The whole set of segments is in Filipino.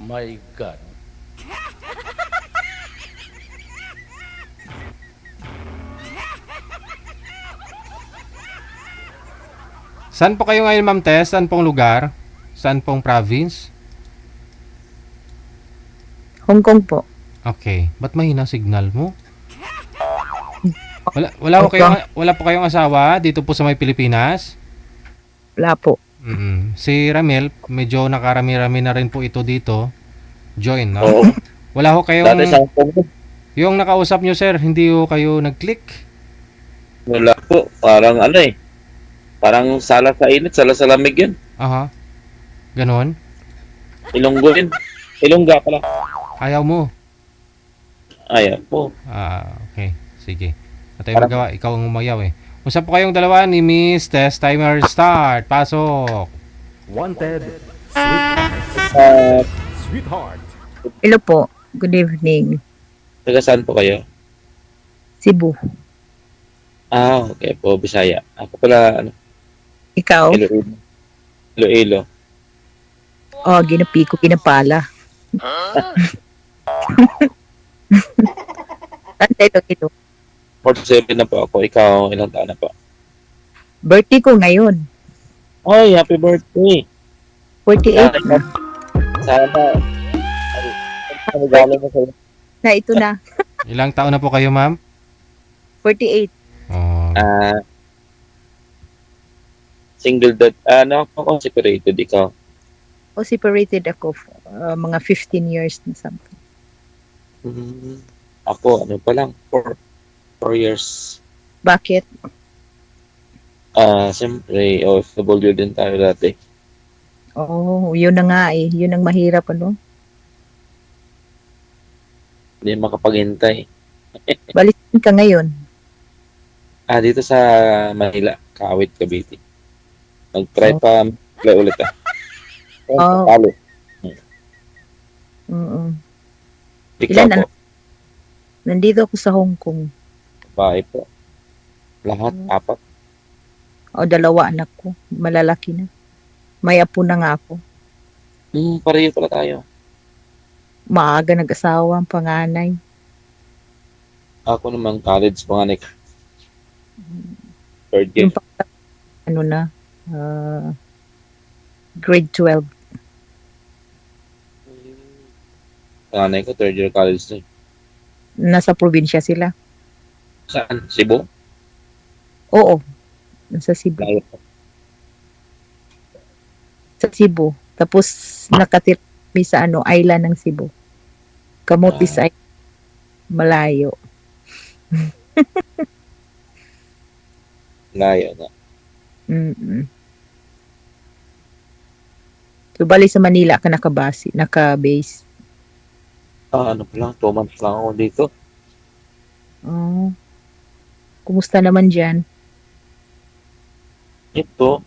My God. Saan po kayo ngayon, Ma'am Tess? Saan pong lugar? Saan pong province? Hong Kong po. Okay. Ba't mahina signal mo? Wala po kayong asawa dito po sa may Pilipinas? Wala po. Si Ramel, medyo nakarami-rami na rin po ito dito. Join, no? Oo. Wala ho kayong... Dati sa Hong Kong, Yung nakausap nyo, sir, hindi ho kayo nag-click? wala po. Parang ano eh. Parang sala sa init, sala sa lamig yun. Aha. Ganon? Ilonggo yun. Ilongga pala. Ayaw mo? Ayan po. Okay. Sige. At tayo magawa. Ikaw ang umayaw eh. Usap po kayong dalawa ni Miss Tess. Timer start. Pasok. Wanted. Uh, Sweetheart. Hello po. Good evening. taga saan po kayo? Cebu. Okay po. Bisaya. Ako pala, ano, Ikaw? Iloilo. Iloilo. Oh, ginapi ko, ginapala. Tanda ito. 47 na po ako. Ikaw, ilang taon na po? Birthday ko ngayon. Ay, happy birthday! 48 na. Sana. Ano galing mo sa'yo? Na ito na. Ilang taon na po kayo, ma'am? 48. Oh, Single dad. Ano ako separated ikaw? O separated ako. Mga 15 years na something. Ako, ano pa lang, 4 years. Bakit? Siyempre, OFW din tayo dati. Oh, yun na nga eh. Yun ang mahirap, ano? Hindi makapaghintay. Balikan ka ngayon. Dito sa Manila, Kawit, Cavite. Nag-try pa ulit Oh. Talo. Ikaw Ilan po, anak? Nandito ako sa Hong Kong. bahay po. Lahat, 4. O, 2 anak ko. Malalaki na. May apo na nga ako. Pareho pala tayo. Maaga nag-asawa ang panganay. Ako naman, college, panganay. Third year. Yung ano na, grade 12. Panganay ko, third year college na. Nasa probinsya sila. Saan? Cebu? Oo. Nasa Cebu. Layo. Sa Cebu. Tapos nakatira kami sa island ng Cebu. Camotes Island. Malayo. Layo na. So, bali sa Manila ka naka-base. Ano pa lang, 2 months lang ako dito. Oh. Kumusta naman dyan? Ito,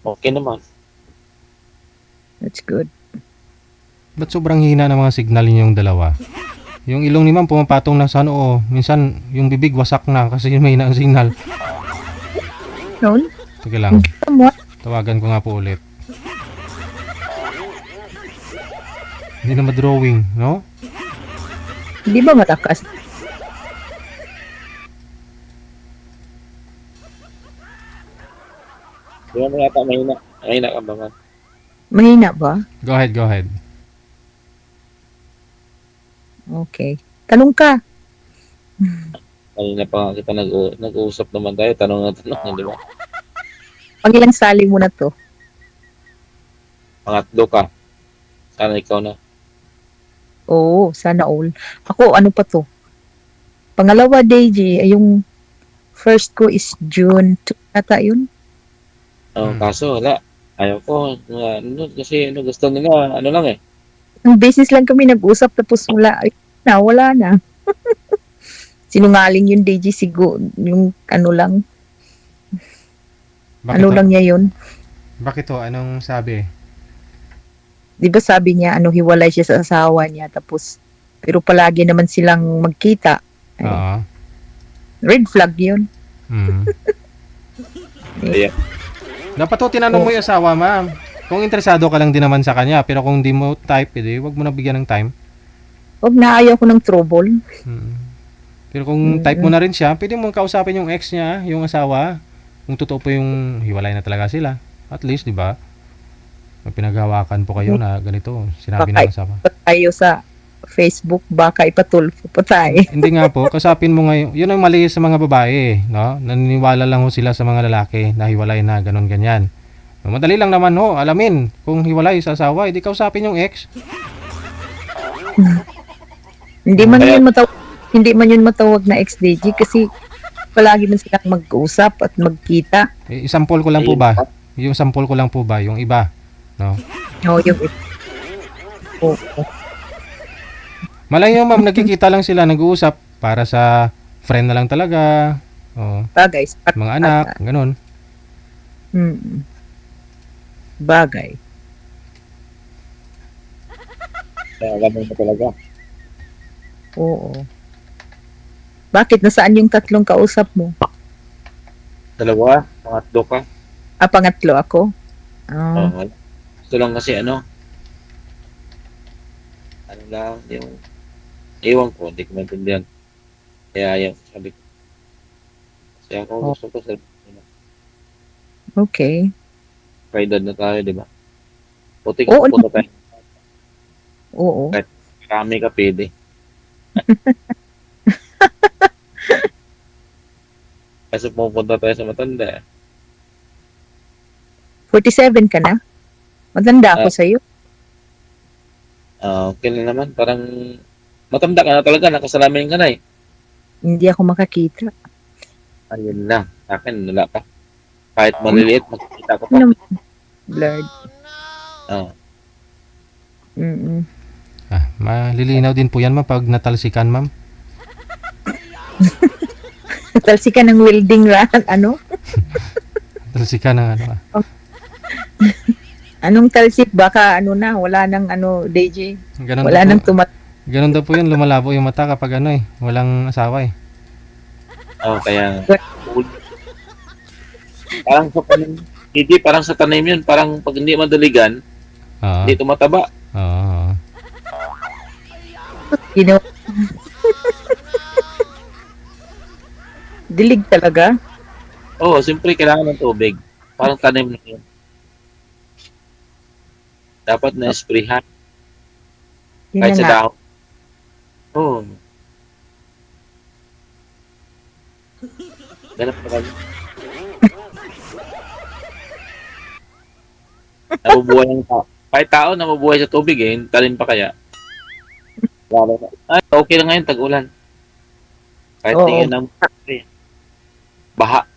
okay naman. That's good. ba't sobrang hina ng mga signal ninyong dalawa? Yung ilong ni ma'am pumapatong na sa noo. Minsan, yung bibig wasak na kasi yung mahina ang signal. Noon? Sige lang. Tama. Tawagan ko nga po ulit. Hindi na ma-drawing, no? Hindi ba matakas? Di mo yata mahina. Mahina ka ba man? Mahina ba? Go ahead. Okay. Tanong ka. Kanina pa nga kita nag-uusap naman tayo. Tanong, di ba? Pangilang sali mo na to? Pangatlo ka. Sana ikaw na. Oo, sana all. Ako, ano pa to? Pangalawa, Deji, yung first ko is June 2 ata yun. Kaso wala. Ayaw ko. Kasi gusto nila, ano lang eh. Ang basis lang kami nag-usap tapos wala na. Sinungaling yung Deji Sigo. Yung ano lang. Bakit Ano to? lang niya yun. Bakit to? Anong sabi? Di ba sabi niya, hiwalay siya sa asawa niya. Tapos, pero palagi naman silang magkita. Ay, Oo. red flag yun. Mm. Ayan. Dapat to tinanong mo yung asawa, ma'am. Kung interesado ka lang din naman sa kanya, pero kung di mo type, edi wag mo na bigyan ng time. Huwag na, ayaw ko ng trouble. Mm. Pero kung type mo na rin siya, pwede mo kausapin yung ex niya, yung asawa. Kung totoo po yung hiwalay na talaga sila. At least, di ba? May pinaghawakan po kayo na ganito. Sinabi ng asawa. Tayo sa Facebook, baka ipatulfo pa tayo. Hindi nga po, kasapin mo ngayon. Yun ang mali sa mga babae, no? Naniniwala lang ho sila sa mga lalaki na hiwalay na ganon ganyan. Madali lang naman ho, alamin kung hiwalay sa asawa, hindi kausapin yung ex. Hindi man yun matawag, hindi man yun matawag na ex-DJ kasi palagi man silang mag-usap at magkita. Isampol ko lang po ba? Yung sample ko lang po ba? Yung iba, no? No, yung Oo. Malayo ma'am, nagkikita lang sila, nag-uusap para sa friend na lang talaga. Oh, Bagay. mga anak, ganun. Mm. Bagay. Kaya ganun na talaga. Oo. Bakit? Nasaan yung tatlong kausap mo? Dalawa, pangatlo ka. Pangatlo ako? Ah, Gusto lang kasi ano lang, yung ewan ko, hindi ko maintindihan. Kaya yung sabi ko. Kasi ako gusto ko sa okay. edad na tayo, di ba? Puti Oo. ko punta tayo. Oo. Marami ka pwede. Kasi pupunta tayo sa matanda. 47 ka na? Matanda ako sa'yo. Okay lang naman. Parang matanda ka na talaga. Nakasalamin ka na eh. Hindi ako makakita. Ayun lang. Sa akin, wala pa. Kahit maliliit, makikita ko pa. Ano? Blurred. Oo. Mm-mm. Malilinaw din po yan ma'am pag natalsikan ma'am. Talsikan ng welding rod. Ano? Natalsikan ng ano. Anong talsik? Baka ano na, wala nang ano, DJ. Ganun Wala daw nang po, tumat. ganun daw po yun, lumalabo yung mata kapag ano eh, walang asawa eh. Kaya parang sa tanim, hindi parang sa tanim yun. Parang pag hindi madaligan, Oo. hindi tumataba. Oo. You know? Dilig talaga. Oo, siyempre kailangan ng tubig. Parang tanim na yun. Dapat na esprehan. Yun Kahit na sa nga. dahon. Oo. Ganap na kami. Nabubuhay ng tao. Kahit tao nabubuhay sa tubig eh. Talim pa kaya. Ay, okay lang ngayon, tag-ulan. Kahit Oo. tingin ng baha.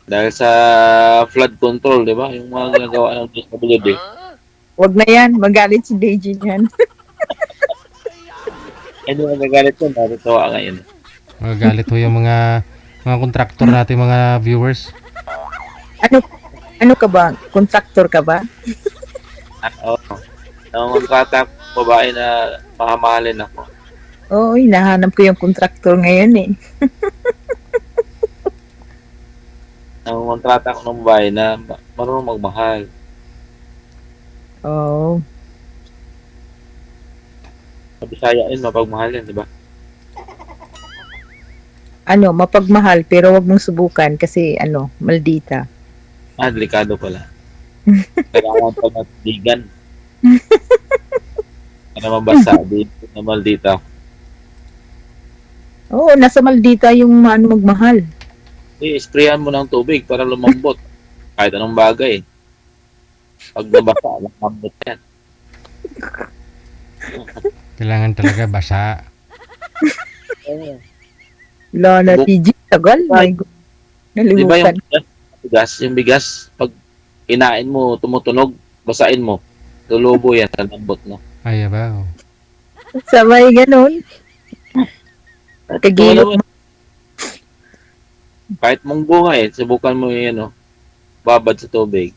Dahil sa flood control, di ba? Yung mga ginagawa ng DSWD. Wag na yan. Magalit si DJ yan. Hindi magagalit yun. Natutuwa ngayon. Magagalit ho yung mga kontraktor natin, mga viewers. Ano ka ba? Contractor ka ba? Oo. Nangontrata ko babae na makamahalin ako. Oo, hinahanap ko yung contractor ngayon eh. Nangontrata ko ng babae na marunong magmahal. Oo. Sa Bisaya yun, mapagmahal yan, di ba? Ano, mapagmahal pero wag mong subukan kasi ano, maldita. Delikado pala. Kailangan pa matigan. Para mabasa, di na maldita. Oo, nasa maldita yung ano magmahal. Sprayan mo ng tubig para lumambot. Kahit anong bagay. Pag nabasa, lumambot yan. Kailangan talaga basa. Wala na, TG. Tagal. My God. Di ba Nalimutan. yung bigas, pag inain mo, tumutunog, basain mo. Tulubo yan, lambot no. Ay, ba? Sabay ganun. Kagilot mo. Kahit mong bunga subukan mo yun, babad sa tubig.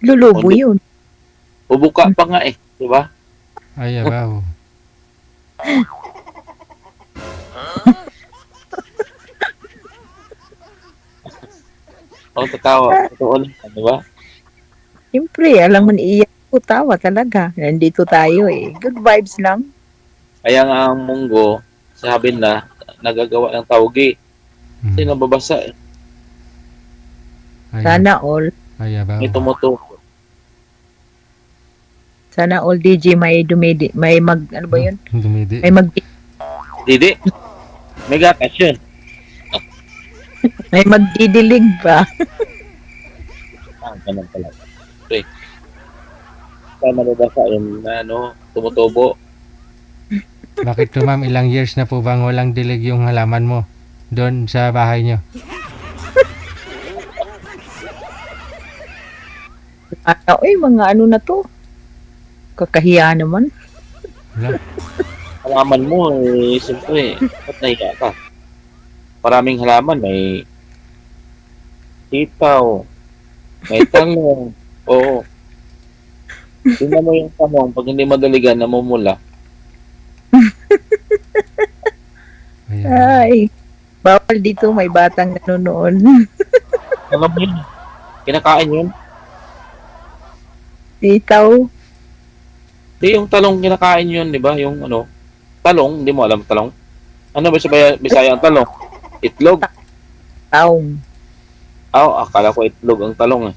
Lulubo yun. Bubuka pa nga di ba? Ay, ba? Ako tatawa. Totoo lang, di ba? Siyempre, alam mo iiyak ko, tawa talaga. Nandito tayo eh. Good vibes lang. Kaya nga ang munggo, sabi na, nagagawa ng tawgi. Kasi Hmm. nababasa eh. Ay, Sana all. ay, ba? May tumutuko. Sana all DJ may dumidi. May mag, ano ba yun? Dumidi. May mag, Didi, may gatas yun. may magdidilig pa. Ganun pala. Okay. Kaya nababasa yun na tumutubo. Bakit to ma'am, ilang years na po bang walang dilig yung halaman mo doon sa bahay nyo? Uy, mga ano na to. Kakahiya naman. Wala. Halaman mo, siyempre, ba't nahiya ka? Maraming halaman, may sitaw, may talong, oo. Tingnan mo yung tamong, pag hindi madaligan, namumula. Ayan. Ay, bawal dito may batang nanonood. Alam mo yun, kinakain yun. Sitaw. Di yung talong kinakain yun, di ba? Yung talong, hindi mo alam talong. Ano ba sa Bisaya ang talong? Itlog. Taong. Akala ko itlog ang talong eh.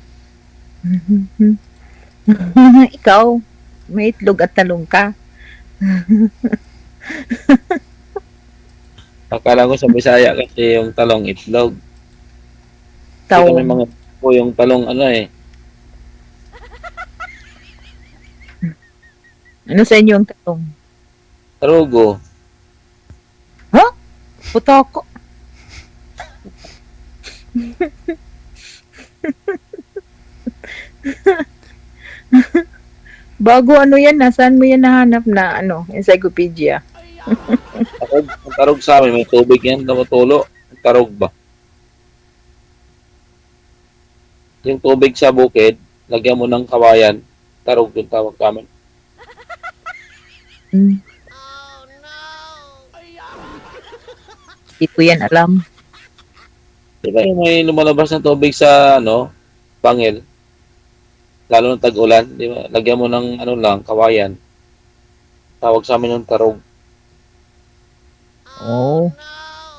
Ikaw, may itlog at talong ka. Akala ko sa Bisaya kasi yung talong itlog. Kasi kami Taong. mga po yung talong Ano sa inyo ang talong? tarugo. Putoko. Bago ano yan, nasaan mo yan nahanap na encyclopedia? Ang tarog sa amin, may tubig yan, tumutulo. Ang tarog ba? Yung tubig sa bukid, lagyan mo ng kawayan, tarog yung tawag namin. Hmm. Hindi ko yan alam. Diba yung may lumalabas ng tubig sa, bangil, lalo ng tag-ulan, di ba? Lagyan mo ng, kawayan. Tawag sa amin ng tarog. Oh,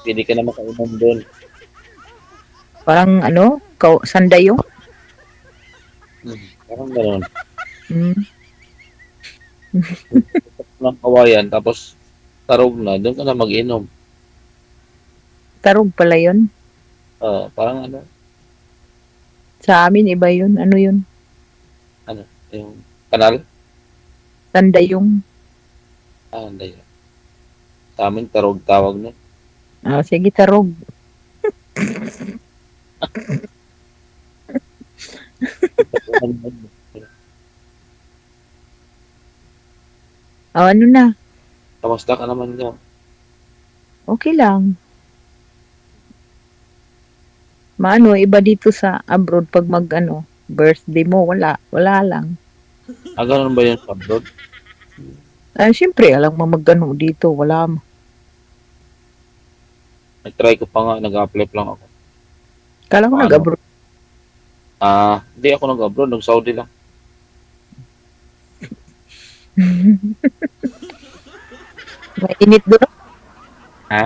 Hindi ka na makainom doon. parang sandayong. Parang gano'n. Hmm. Ng kawayan, tapos tarog na, doon ka na mag-inom. Tarog pala yun. Parang Sa amin, iba yun. Ano yun? yung kanal. Sandayong. Hindi. Sa amin, tarog tawag na. Sige, tarog. Ano na? Kamusta ka naman dyan? Okay lang. Iba dito sa abroad pag birthday mo, wala lang. Ganun ba yun sa abroad? Siyempre, alam mo dito, wala. Nag-try ko pa nga, nag-apply pa lang ako. Kala ko Ano? nag-abroad. Hindi ako nag-abroad, nag-Saudi lang. Mainit doon. Ha?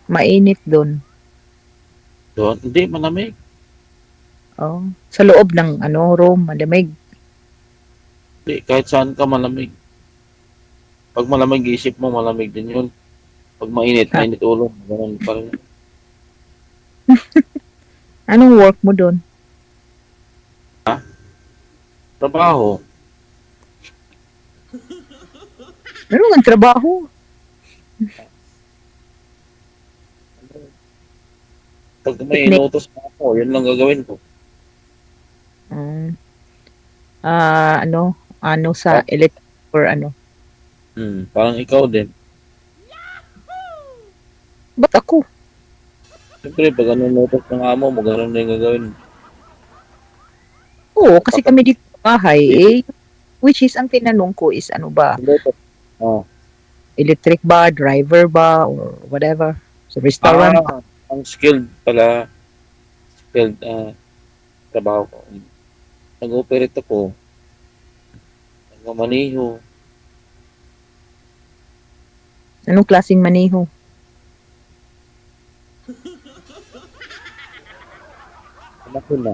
Mainit doon. Doon? Hindi, malamig. Oh, sa loob ng room, malamig. Hindi, kahit saan ka malamig. Pag malamig, isip mo, malamig din yun. Pag mainit, Ha? mainit ulo. Ganun pa rin. Anong work mo doon? Trabaho. Ano ang trabaho? Pag may inutos na ako, yun lang gagawin ko. Um, sa electric or Parang ikaw din. Ba't ako? Siyempre, pag ano inutos ng amo mo, ganun na yung gagawin mo. Oo, kasi kami dito sa bahay, which is ang tinanong ko is Inutos. electric ba, driver ba, or whatever. So, restaurant. Ang skilled pala. Skilled, trabaho ko. Nag-operate ako. Nagmamaniho. Anong klaseng maneho? Anak ko na.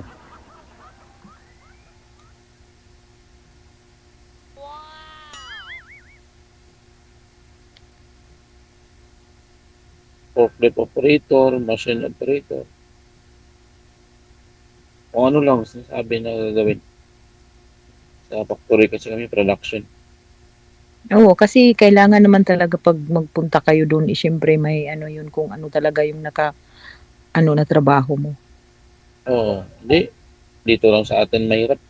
Forklift operator, machine operator. Kung ano lang sinasabi na gagawin. Sa factory kasi kami, production. Oo, kasi kailangan naman talaga pag magpunta kayo doon, syempre may ano yun kung ano talaga yung ano na trabaho mo. Oo, hindi. Dito lang sa atin mahirap.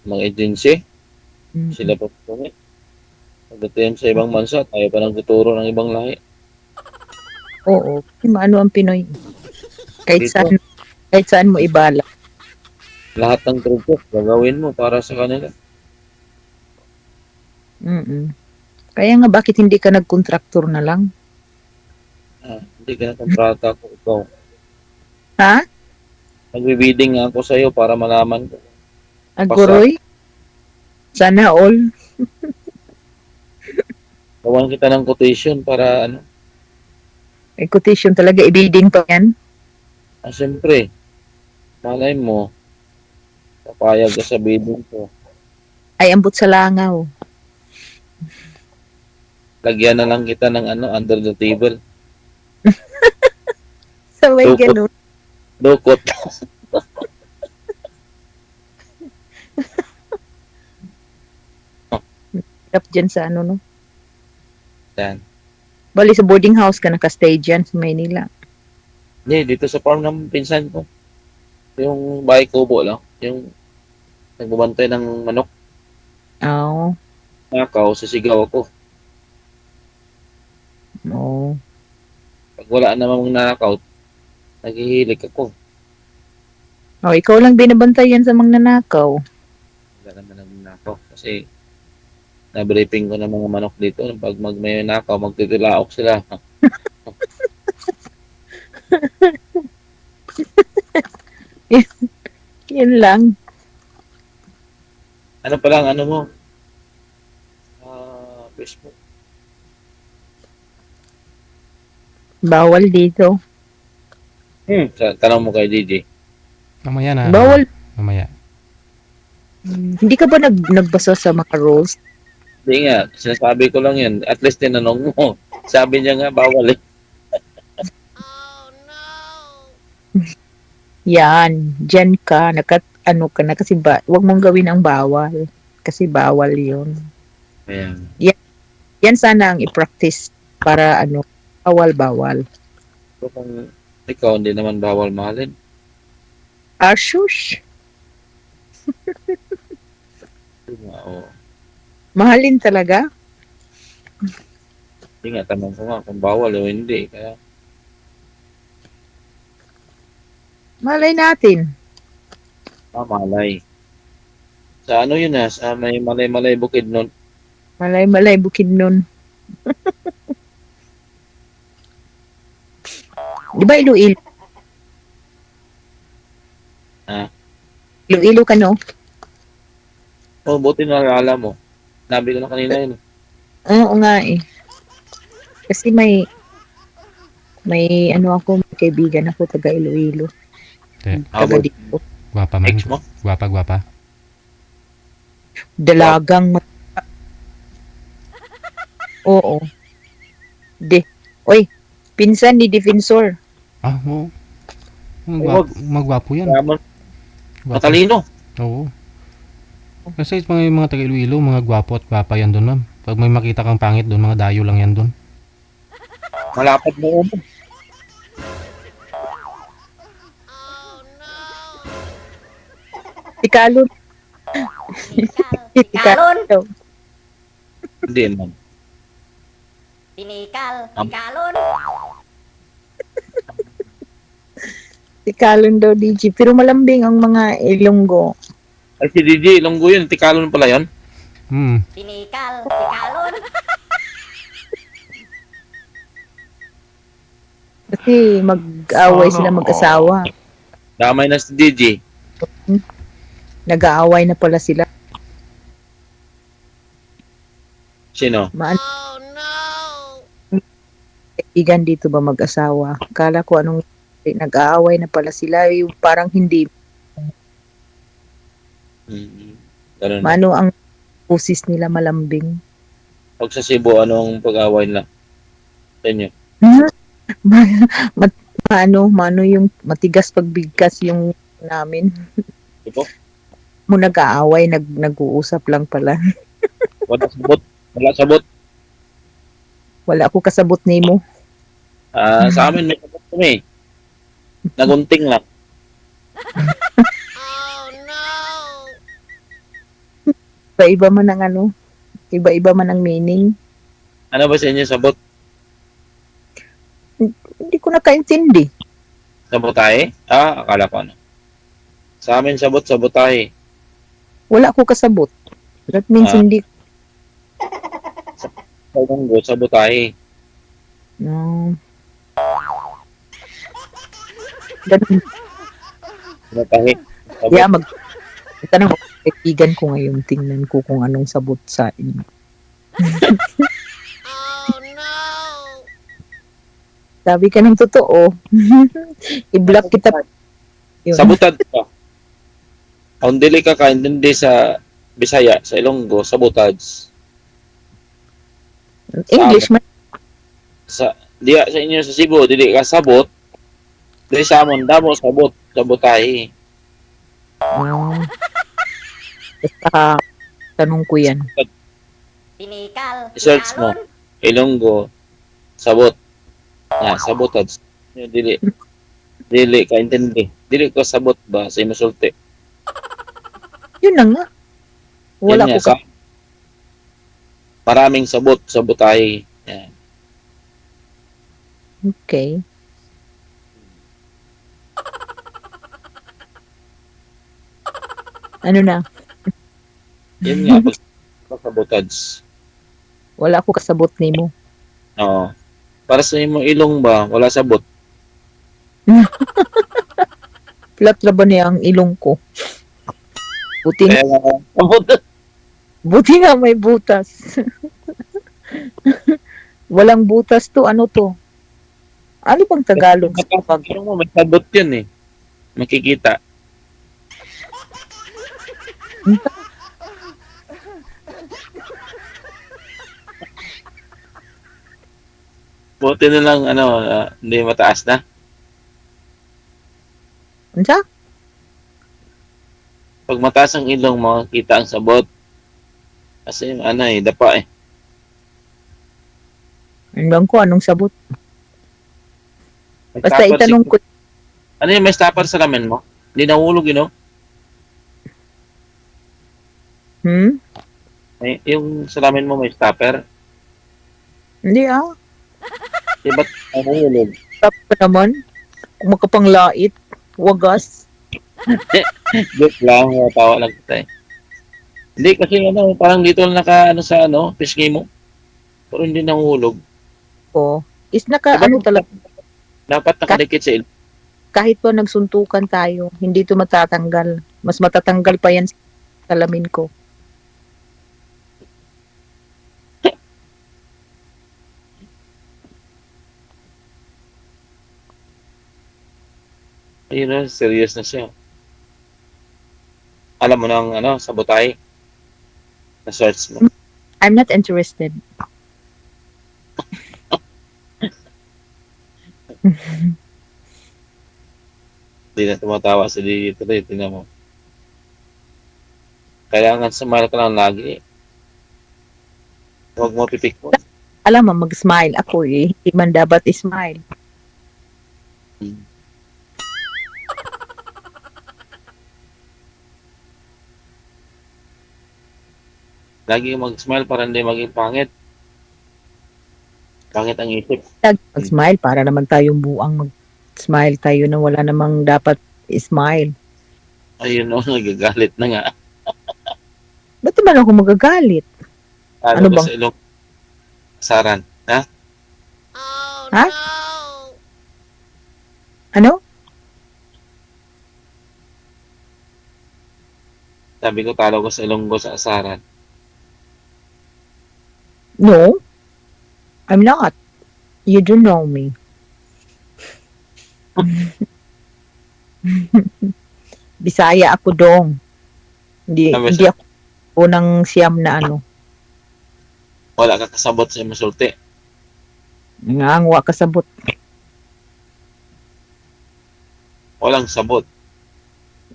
Mga agency, Mm. sila pa kami. Pagdating sa ibang bansa, tayo pa nang tuturo ng ibang lahi. Oo, kasi maano ang Pinoy. Kahit Dito, saan mo ibala. lahat ng truko, gagawin mo para sa kanila. Mm. Kaya nga bakit hindi ka nag-contractor na lang? Hindi ka na kontrata ko ikaw. Ha? Nagbibidding nga ako sa'yo para malaman ko. Aguroy? Sana all. Gawan kita ng quotation para ano. May quotation talaga, ibidding pa yan. Siyempre, malay mo, papayag ka sa bidding ko. Ay, ambot sa langaw. Lagyan na lang kita ng ano, under the table. Sabay Dukot. ganun. Dukot. Hirap dyan sa ano, no? Yan. Bali, sa boarding house ka naka-stay dyan sa Maynila. Hindi, dito sa farm ng pinsan ko. Yung bahay kubo lang. Yung nagbabantay ng manok. Oo. Nakaw, sisigaw ako. Oo. Pag wala namang nanakaw, naghihilig ako. Oh, ikaw lang binabantayan sa mga nanakaw. Wala naman ang nakaw. Kasi na-briefing ko ng mga manok dito. Pag may nakaw, magtitilaok sila. Yun lang. Ano pa lang, ano mo? Facebook. Bawal dito. Tanong mo kay DJ. Mamaya na. Bawal. Mamaya. Hindi ka ba nagbasa sa mga rules? Hindi nga, sinasabi ko lang yan. At least tinanong mo. Sabi niya nga, bawal eh. Yan. Diyan ka. Ano ka na. Kasi wag mong gawin ang bawal. Kasi bawal yun. Ayan. Yan sana ang i-practice para bawal. So, kung ikaw hindi naman bawal mahalin. Shush. Oo. Mahalin talaga? Hindi nga, tanong ko nga kung bawal o hindi. Kaya, Malay natin. malay. Sa ano yun sa may malay-malay bukid nun. Malay bukid nun. Di ba Iloilo? Iloilo ka, no? Oh, buti naalala mo. Nabi ko na kanina yun. Oo nga eh. Kasi may may kaibigan ako taga Iloilo. Taga dito. Gwapa man. Ex mo? Gwapa. Dalagang Oo. Oy, pinsan ni Defensor. Oo. Huwag. Magwapo yan. Yaman. Gwapo. Matalino. Oo. Kasi mga taga Iloilo, mga gwapo at gwapa yan doon, ma'am. Pag may makita kang pangit doon, mga dayo lang yan doon. Malapad mo umo. Tikalon. Tikalon. Hindi naman. Tikalon. Tikalon daw, DJ. Pero malambing ang mga Ilonggo. Ay, si DJ, Ilonggo yun. Tikalon pala yun. Tikalon. Kasi mag-away sila mag-asawa. Damay na si DJ. Nag-aaway na pala sila. Sino? Kaibigan dito ba mag-asawa? Kala ko anong nag-aaway na pala sila. Yung parang hindi. Ganun. Mano ang pusis nila malambing. Pag sa Cebu, anong pag-away na? Sa inyo? Mano yung matigas pagbigkas yung namin. Ito? Mo nag-aaway, nag-uusap lang pala. Wala sabot. Wala sabot. Wala ako kasabot nimo. Sa amin, may sabot kami. Nagunting lang. Iba-iba man ang ano, iba-iba man ang meaning. Ano ba sa inyo sabot? Hindi ko nakaintindi. Sabotahe? Akala ko ano. Sa amin, sabotahe. Wala ako kasabot. That means Ah. hindi. Sa Ilonggo, sabotahe. No. Ganun. Sabotahe. Sabot. Yeah, tanong ko kaibigan ko ngayon, tingnan ko kung anong sabot sa inyo. Sabi ka ng totoo. I-block kita. Yun. Sabutad ka. Kung dili ka kaintindi sa Bisaya, sa Ilonggo, sabotage. English man. Diya sa inyo sa Cebu, dili ka sabot. Dili sa amon, damo sabot, sabotahe. Basta tanong ko yan. I-search mo. Ilonggo, sabot. Sabotage. Dili ka intindi. Dili ko sabot ba sa imusulti. Yun na nga. Wala Yan ko nga, maraming sabotahe. Yan. Okay. Ano na? Yan nga, pag sabotage. Wala ko kasabot nimo. Oo. Para sa imong ilong ba, wala sabot. Flat na ba niya ang ilong ko? Buti Kaya nga, sabot. buti nga may butas. Walang butas to. Ano to? Ano bang Tagalog sa pag? Ano mo, may sabot yun eh. Makikita. Buti na lang, hindi mataas na. Ano? Pag mataas ang ilong mo, kita ang sabot. Kasi dapa eh. Ano ko anong sabot? May Basta stopper itanong ko. Ano yung may stopper sa lamin mo? Hindi nahulog yun, no? Yung sa lamin mo may stopper? Hindi ah. Di ba't nahulog? Tapos pa naman. Kung makapanglait. Wagas. Joke lang, tawa lang kita eh. Hindi kasi parang dito lang sa fish game mo. Pero hindi nahulog. O. Is naka Diba? ano talaga. Dapat nakadikit sa ilong. Kahit pa nagsuntukan tayo. Hindi to matatanggal. Mas matatanggal pa yan sa salamin ko. Ayun na, serious na siya. Alam mo nang sabotahe? Na-search mo. I'm not interested. Hindi na tumatawa sa dito rin. Tingnan mo. Kailangan smile ka lang lagi. Huwag mo pipik mo. Alam mo, mag-smile ako eh. Hindi man dapat smile. Lagi mag-smile para hindi maging pangit. Pangit ang isip. Mag-smile para naman tayong buang mag-smile tayo na wala namang dapat smile. Ayun nagagalit na nga. Ba't naman ako magagalit? Ano Ba bang- sa ilong saran? Ha? Ha? Ano? Sabi ko, talo ko sa Ilonggo sa asaran. No, I'm not. You don't know me. Bisaya ako dong. Hindi, Sabi hindi ako unang siyam na ano. Wala ka kasabot sa masulti. Ngangwa kasabot. Walang sabot.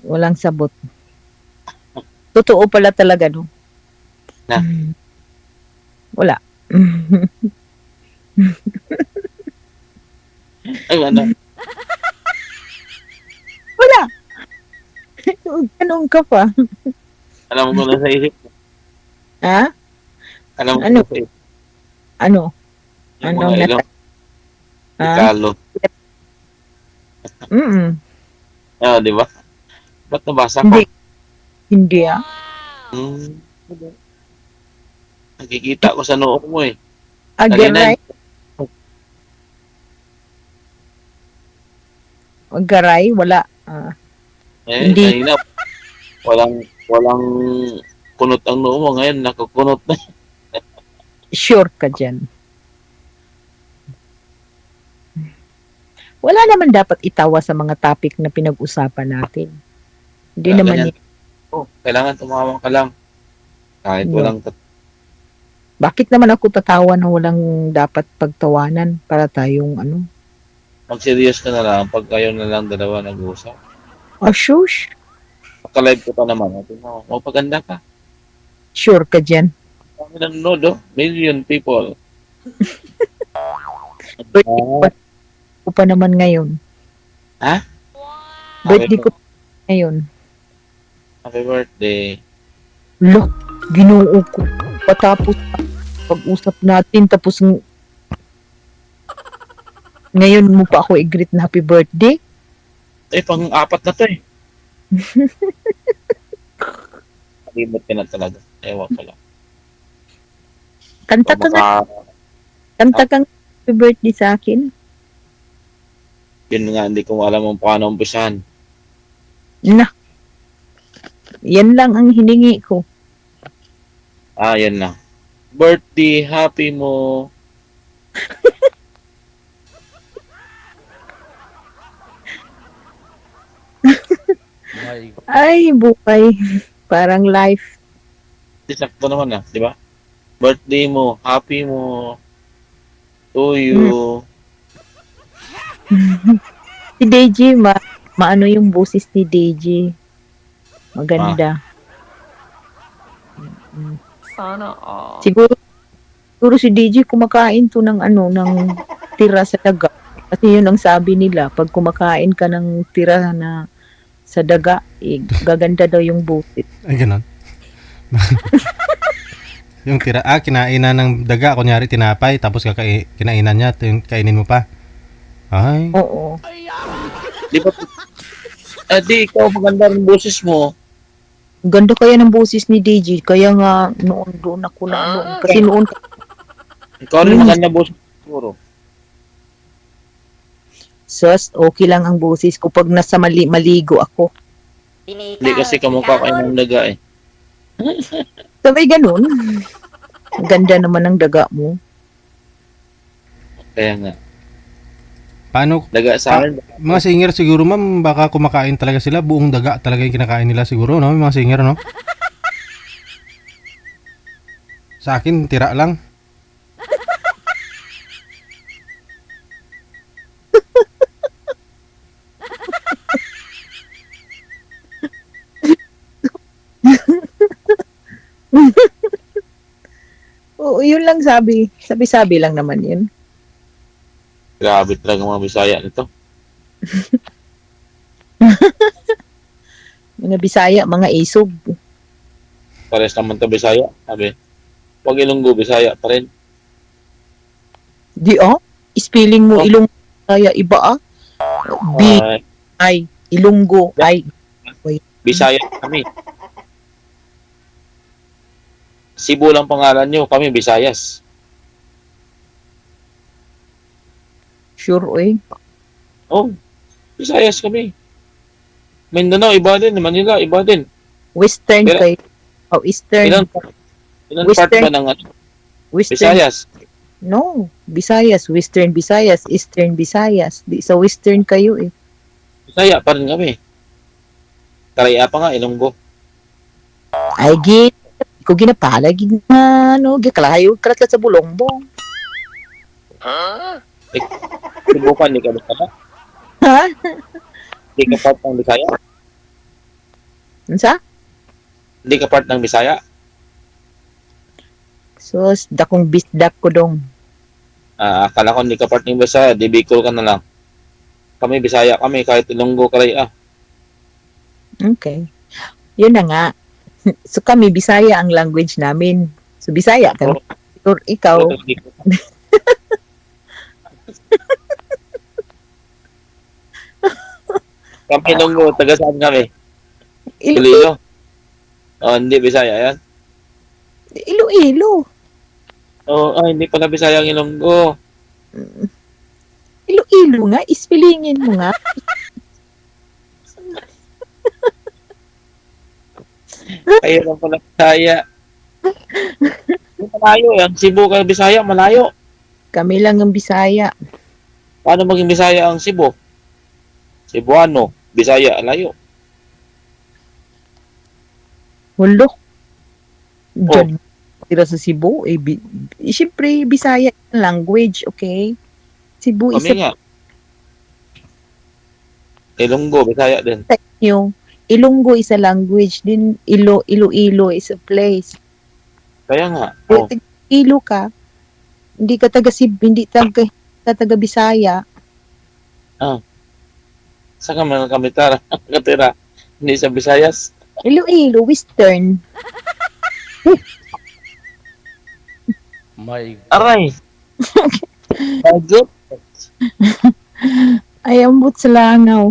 Walang sabot. Totoo pala talaga, no? Na? Wala. Ay, ano? Wala. Ganun ka pa. Alam mo na sa isip. Ha? Alam mo Ano? na sa isip. Ano? Yung Ano mga na- ilong. Ha? Ikalo. Mm. Ah, di ba? Ba't nabasa ko? Hindi. Hindi ah. Hmm. Nakikita ko sa noo mo eh. Agaray. Agaray, wala. Ah, Eh, Hindi. kanina, walang kunot ang noo mo. Ngayon, nakakunot na. sure ka dyan. Wala naman dapat itawa sa mga topic na pinag-usapan natin. Hindi Wala naman ganyan. Oh, kailangan tumawa ka lang. Kahit Yeah. walang Bakit naman ako tatawa na walang dapat pagtawanan para tayong ano? mag-serious ka na lang pag kayo na lang dalawa nag-uusap. Shush. Pagka-live ko pa naman. Sabi mo, magpaganda ka. Sure ka dyan. Kami nanonood, oh. Million people. Birthday ko pa naman ngayon. Ha? Birthday ko ngayon. Happy birthday. Lo, ginoo ko. Patapos pag-usap natin, tapos ngayon mo pa ako i-greet na happy birthday? Eh, pang-apat na to eh. Kalimot ka na talaga. Ewan ko lang. Kanta ka nga, kanta kang happy birthday sa akin. Yun nga, hindi ko alam kung paano umpisahan. Na, yan lang ang hiningi ko. Ah, yan na. Birthday, happy mo. My Ay, buhay. Parang life. Sakto naman di ba? Birthday mo, happy mo. To you. Si Deji, maano yung boses ni Deji. Maganda. Sana all. Siguro si Deji kumakain to ng ano, ng tira sa daga. Kasi yun ang sabi nila, pag kumakain ka ng tira na sa daga, gaganda daw yung boses. Ay, ganon. Yung tira, kinainan ng daga, kunyari tinapay, tapos kinainan niya, kainin mo pa. Ay, Oo. Di ba? Di, ikaw maganda rin boses mo. Ganda kaya ng boses ni Deji, kaya nga noon doon ako na ano. Kasi noon, Ikaw rin maganda boses siguro. sus, okay lang ang boses ko pag nasa maligo ako. Hindi kasi kamukha kayo ng daga eh. Sabay ganun. Ganda naman ng daga mo. Kaya nga. paano, Daga sa akin. mga singer siguro ma'am, baka kumakain talaga sila, buong daga talaga yung kinakain nila siguro, no? Mga singer, no? Sa akin, tira lang. Oo, yun lang sabi. Sabi-sabi lang naman yun. Grabe talaga mga Bisaya nito. Mga Bisaya, mga isog. Pares naman to Bisaya. Sabi, wag Ilonggo, Bisaya pa rin. Di spelling mo Oh. ilong kaya iba B, Ay, I, Ilonggo, I. Bisaya kami. Cebu lang pangalan nyo, kami Bisayas. Sure, oy. Oh, Bisayas kami. Mindanao, iba din. Manila, iba din. Western Pero- kayo. O Eastern. Ilan part Western. ba ng ano, Western. Visayas? No, Visayas, Western Visayas, Eastern Visayas. Di sa Western kayo eh. Bisaya pa rin kami. Karaya pa nga, Ilonggo. Ay gid ko ginapalagi na no, gikalayo karat sa bulongbong. Subukan, di ka Bisaya? Ha? Di ka part ng Bisaya? Unsa? Di ka part ng Bisaya? So, dakong bisdak ko dong. Akala ko hindi ka part ng Bisaya, di Bicol ka na lang. Kami Bisaya kami, kahit Ilonggo, Karaya. Okay. Yun na nga. So kami Bisaya ang language namin. So Bisaya kami. Or ikaw, Kami Ilonggo, taga saan kami? Iloilo. Iloilo. Hindi Bisaya yan. Iloilo. Hindi pala Bisaya ang Ilonggo. Iloilo nga, ispilingin mo nga. Kayo lang pala Bisaya. Malayo yan. Cebu ka Bisaya, malayo. Kami lang ang Bisaya. Paano maging Bisaya ang Cebu? Cebuano, Bisaya, layo. Hulo. Diyan, tira sa Cebu. Siyempre, Bisaya ang language, okay? Cebu Kami isa nga. Ilonggo, Bisaya din. nyo. Ilonggo is a language. Din Iloilo is a place. Kaya nga. Kung Ilo ka, hindi ka taga Cebu, hindi taga Bisaya. Saan ka man kami katira? Hindi sa Visayas. Iloilo, Western. My Aray! Bagot! Ay, ambot sa langaw.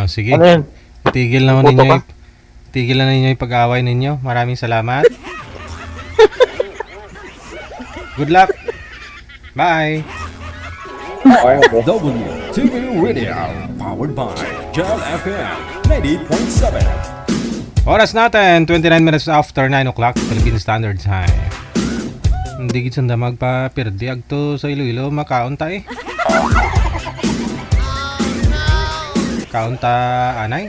Sige. Ano yan? Tigil na Puto ninyo. ka? Tigil na ninyo yung pag-aaway ninyo. Maraming salamat. Good luck. Bye. WTV Radio, powered by Jel FM 90.7. Oras natin, 29 minutes after 9 o'clock, Philippine Standard Time. Hindi gid sanda magpapirdi agto sa Iloilo, makaunta eh. Kaunta anay?